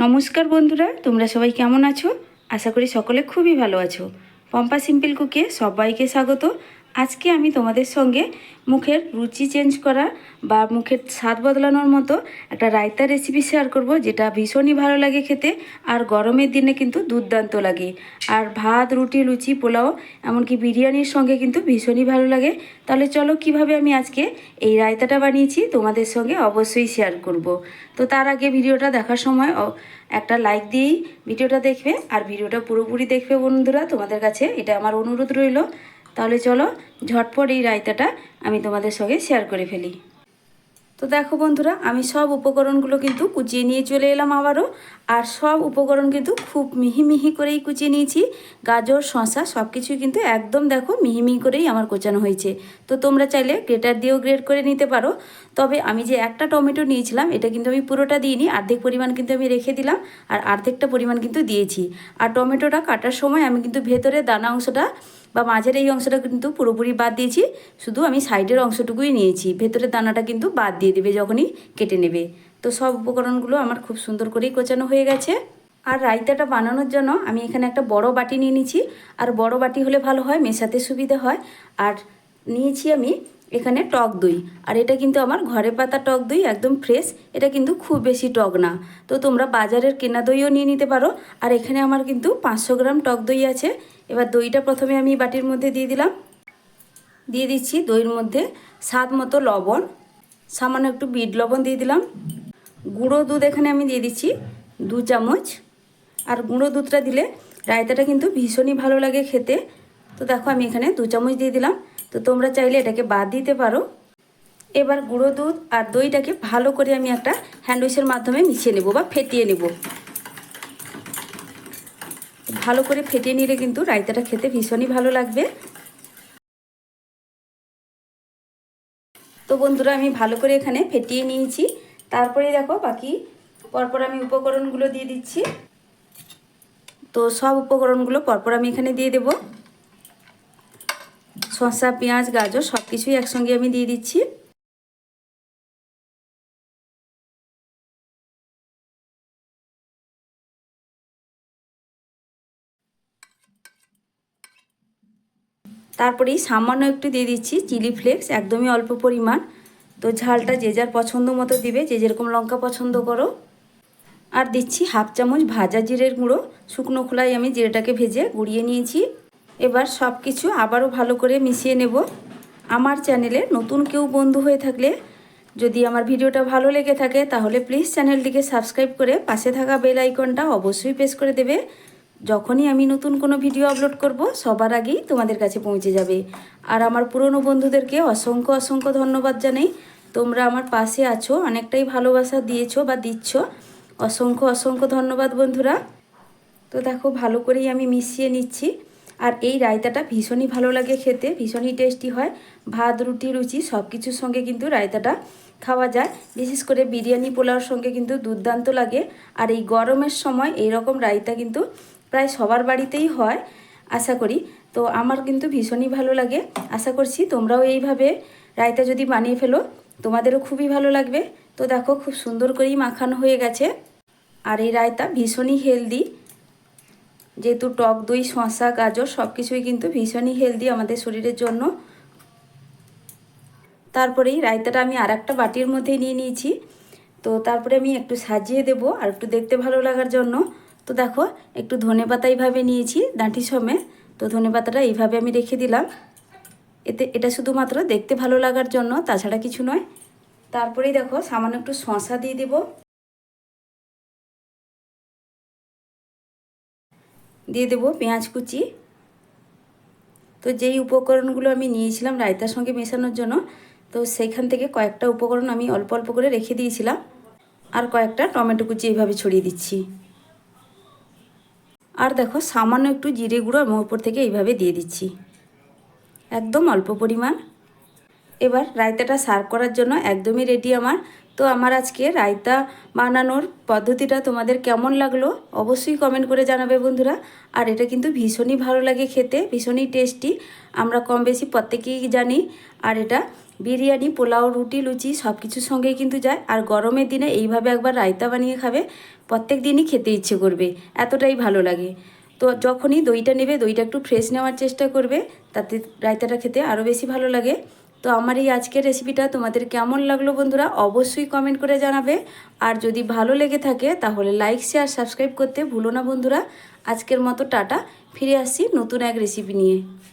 নমস্কার বন্ধুরা, তোমরা সবাই কেমন আছো? আশা করি সকলে খুবই ভালো আছো। পম্পা সিম্পল কুকে সবাইকে স্বাগত। আজকে আমি তোমাদের সঙ্গে মুখের রুচি চেঞ্জ করা বা মুখের স্বাদ বদলানোর মতো একটা রায়তার রেসিপি শেয়ার করব, যেটা ভীষণই ভালো লাগে খেতে আর গরমের দিনে কিন্তু দুর্দান্ত লাগে। আর ভাত, রুটি, লুচি, পোলাও, এমনকি বিরিয়ানির সঙ্গে কিন্তু ভীষণই ভালো লাগে। তাহলে চলো কিভাবে আমি আজকে এই রায়তাটা বানিয়েছি তোমাদের সঙ্গে অবশ্যই শেয়ার করব। তো তার আগে ভিডিওটা দেখার সময় একটা লাইক দিয়েই ভিডিওটা দেখবে, আর ভিডিওটা পুরোপুরি দেখবে বন্ধুরা, তোমাদের কাছে এটা আমার অনুরোধ রইল। তাহলে চলো ঝটপট এই রায়তাটা আমি তোমাদের সঙ্গে শেয়ার করে ফেলি। তো দেখো বন্ধুরা, আমি সব উপকরণগুলো কিন্তু কুচিয়ে নিয়ে চলে এলাম আবারও। আর সব উপকরণ কিন্তু খুব মিহি মিহি করেই কুচিয়ে নিয়েছি। গাজর, শসা সব কিছুই কিন্তু একদম দেখো মিহি মিহি করেই আমার কোচানো হয়েছে। তো তোমরা চাইলে গ্রেটার দিয়েও গ্রেট করে নিতে পারো। তবে আমি যে একটা টমেটো নিয়েছিলাম, এটা কিন্তু আমি পুরোটা দিইনি, অর্ধেক পরিমাণ কিন্তু আমি রেখে দিলাম আর অর্ধেকটা পরিমাণ কিন্তু দিয়েছি। আর টমেটোটা কাটার সময় আমি কিন্তু ভেতরে দানা অংশটা বা মাঝের এই অংশটা কিন্তু পুরোপুরি বাদ দিয়েছি, শুধু আমি সাইডের অংশটুকুই নিয়েছি। ভেতরের দানাটা কিন্তু বাদ দিয়ে দেবে যখনই কেটে নেবে। তো সব উপকরণগুলো আমার খুব সুন্দর করেই কোচানো হয়ে গেছে। আর রায়তাটা বানানোর জন্য আমি এখানে একটা বড় বাটি নিয়ে নিয়েছি। আর বড় বাটি হলে ভালো হয়, মেশাতে সুবিধা হয়। আর নিয়েছি আমি এখানে টক দই। আর এটা কিন্তু আমার ঘরে পাতা টক দই, একদম ফ্রেশ। এটা কিন্তু খুব বেশি টক না। তো তোমরা বাজারের কেনা দইও নিয়ে নিতে পারো। আর এখানে আমার কিন্তু 500 গ্রাম টক দই আছে। এবার দইটা প্রথমে আমি বাটির মধ্যে দিয়ে দিলাম। দিয়ে দিচ্ছি দইয়ের মধ্যে স্বাদ মতো লবণ, সামান্য একটু বিট লবণ দিয়ে দিলাম। গুঁড়ো দুধ এখানে আমি দিয়ে দিচ্ছি 2 চামচ। আর গুঁড়ো দুধটা দিলে রায়তাটা কিন্তু ভীষণই ভালো লাগে খেতে। তো দেখো আমি এখানে 2 চামচ দিয়ে দিলাম। তো তোমরা চাইলে এটাকে বাদ দিতে পারো। এবার গুঁড়ো দুধ আর দইটাকে ভালো করে আমি একটা হ্যান্ড উইচের মাধ্যমে মিশিয়ে নেব বা ফেটিয়ে নেব। ভালো করে ফেটিয়ে নিলে কিন্তু রায়তাটা খেতে ভীষণই ভালো লাগবে। তো বন্ধুরা, আমি ভালো করে এখানে ফেটিয়ে নিয়েছি। তারপরে দেখো বাকি পরপর আমি উপকরণগুলো দিয়ে দিচ্ছি। তো সব উপকরণগুলো পরপর আমি এখানে দিয়ে দেব। শসা, পেঁয়াজ, গাজর সব কিছুই একসঙ্গে আমি দিয়ে দিচ্ছি। তারপরেই সামান্য একটু দিয়ে দিচ্ছি চিলি ফ্লেক্স, একদমই অল্প পরিমাণ। তো ঝালটা যে যার পছন্দ মতো দিবে, যে যেরকম লঙ্কা পছন্দ করো। আর দিচ্ছি হাফ চামচ ভাজা জিরের গুঁড়ো। শুকনো খোলায় আমি জিরেটাকে ভেজে গুঁড়িয়ে নিয়েছি। এবার সব কিছু আবারও ভালো করে মিশিয়ে নেব। আমার চ্যানেলে নতুন কেউ বন্ধু হয়ে থাকলে, যদি আমার ভিডিওটা ভালো লেগে থাকে, তাহলে প্লিজ চ্যানেলটিকে সাবস্ক্রাইব করে পাশে থাকা বেল আইকনটা অবশ্যই প্রেস করে দেবে। যখনই আমি নতুন কোনো ভিডিও আপলোড করব, সবার আগেই তোমাদের কাছে পৌঁছে যাবে। আর আমার পুরনো বন্ধুদেরকে অসংখ্য অসংখ্য ধন্যবাদ জানাই। তোমরা আমার পাশে আছো, অনেকটাই ভালোবাসা দিয়েছো বা দিচ্ছ। অসংখ্য অসংখ্য ধন্যবাদ বন্ধুরা। তো দেখো ভালো করেই আমি মিশিয়ে নিচ্ছি। আর এই রায়তাটা ভীষণই ভালো লাগে খেতে, ভীষণই টেস্টি হয়। ভাত, রুটি, লুচি সব কিছুর সঙ্গে কিন্তু রায়তাটা খাওয়া যায়। বিশেষ করে বিরিয়ানি, পোলাওর সঙ্গে কিন্তু দুর্দান্ত লাগে। আর এই গরমের সময় এই রকম রায়তা কিন্তু প্রায় সবার বাড়িতেই হয় আশা করি। তো আমার কিন্তু ভীষণই ভালো লাগে। আশা করছি তোমরাও এইভাবে রায়তা যদি বানিয়ে ফেলো, তোমাদেরও খুবই ভালো লাগবে। তো দেখো খুব সুন্দর করেই মাখানো হয়ে গেছে। আর এই রায়তা ভীষণই হেলদি, যেহেতু টক দই, শসা, গাজর সব কিছুই কিন্তু ভীষণই হেলদি আমাদের শরীরের জন্য। তারপরেই রায়তাটা আমি আর একটা বাটির মধ্যে নিয়ে নিয়েছি। তো তারপরে আমি একটু সাজিয়ে দেব আর একটু দেখতে ভালো লাগার জন্য। তো দেখো একটু ধনেপাতা এইভাবে নিয়েছি ডাঁটি সমেত। তো ধনেপাতাটা এইভাবে আমি রেখে দিলাম। এটা শুধুমাত্র দেখতে ভালো লাগার জন্য, তাছাড়া কিছু নয়। তারপরেই দেখো সামান্য একটু শসা দিয়ে দেব। দিয়ে দেব পেঁয়াজ কুচি। তো যেই উপকরণগুলো আমি নিয়েছিলাম রায়তার সঙ্গে মেশানোর জন্য, তো সেইখান থেকে কয়েকটা উপকরণ আমি অল্প অল্প করে রেখে দিয়েছিলাম। আর কয়েকটা টমেটো কুচি এইভাবে ছড়িয়ে দিচ্ছি। আর দেখো সামান্য একটু জিরে গুঁড়ো আমি উপর থেকে এইভাবে দিয়ে দিচ্ছি, একদম অল্প পরিমাণ। এবার রায়তাটা সার্ভ করার জন্য একদমই রেডি আমার। তো আমার আজকে রায়তা বানানোর পদ্ধতিটা তোমাদের কেমন লাগলো অবশ্যই কমেন্ট করে জানাবে বন্ধুরা। আর এটা কিন্তু ভীষণই ভালো লাগে খেতে, ভীষণই টেস্টি। আমরা কম বেশি প্রত্যেকেই জানি। আর এটা বিরিয়ানি, পোলাও, রুটি, লুচি সব কিছুর সঙ্গেই কিন্তু যায়। আর গরমের দিনে এইভাবে একবার রায়তা বানিয়ে খাবে, প্রত্যেক দিনই খেতে ইচ্ছে করবে, এতটাই ভালো লাগে। তো যখনই দইটা নেবে, দইটা একটু ফ্রেশ নেওয়ার চেষ্টা করবে, তাতে রায়তাটা খেতে আরও বেশি ভালো লাগে। তো আমার এই আজকের রেসিপিটা তোমাদের কেমন লাগলো বন্ধুরা, অবশ্যই কমেন্ট করে জানাবে। আর যদি ভালো লেগে থাকে তাহলে লাইক, শেয়ার, সাবস্ক্রাইব করতে ভুলো না বন্ধুরা। আজকের মতো টাটা, ফিরে আসছি নতুন এক রেসিপি নিয়ে।